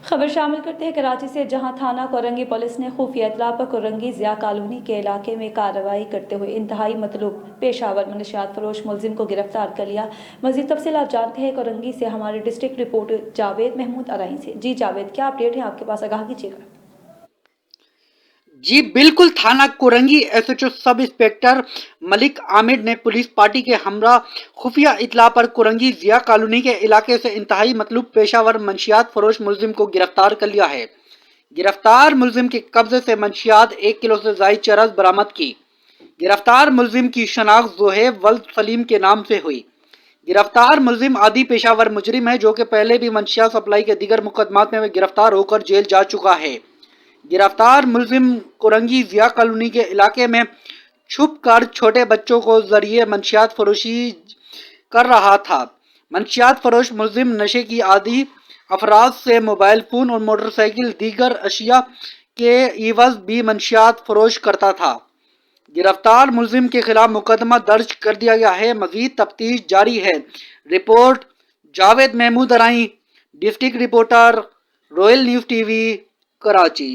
خبر شامل کرتے ہیں کراچی سے، جہاں تھانہ کورنگی پولیس نے خفیہ اطلاع پر کورنگی ضیاء کالونی کے علاقے میں کارروائی کرتے ہوئے انتہائی مطلوب پیشہ ور منشیات فروش ملزم کو گرفتار کر لیا۔ مزید تفصیلات جانتے ہیں کورنگی سے ہمارے ڈسٹرکٹ رپورٹر جاوید محمود ارائیں سے۔ جی جاوید، کیا اپڈیٹ ہے آپ کے پاس؟ آگاہ کیجیے گا۔ جی بالکل، تھانہ Korangi S H O sub inspector Malik Aamir نے پولیس پارٹی کے ہمراہ خفیہ اطلاع پر کورنگی ضیاء کالونی کے علاقے سے انتہائی مطلوب پیشہ ور منشیات فروش ملزم کو گرفتار کر لیا ہے۔ گرفتار ملزم کے قبضے سے منشیات 1 کلو سے زائد چرس برآمد کی۔ گرفتار ملزم کی شناخت زہیب ولد سلیم کے نام سے ہوئی۔ گرفتار ملزم عادی پیشہ ور مجرم ہے، جو کہ پہلے بھی منشیات سپلائی کے دیگر مقدمات میں گرفتار ہو کر جیل جا چکا ہے۔ گرفتار ملزم کورنگی ضیاء کالونی کے علاقے میں چھپ کر چھوٹے بچوں کو ذریعے منشیات فروشی کر رہا تھا۔ منشیات فروش ملزم نشے کی عادی افراد سے موبائل فون اور موٹر سائیکل دیگر اشیاء کے عوض بھی منشیات فروش کرتا تھا۔ گرفتار ملزم کے خلاف مقدمہ درج کر دیا گیا ہے۔ مزید تفتیش جاری ہے۔ Report Javed Mahmood Arain, district reporter, Royal News TV, Karachi.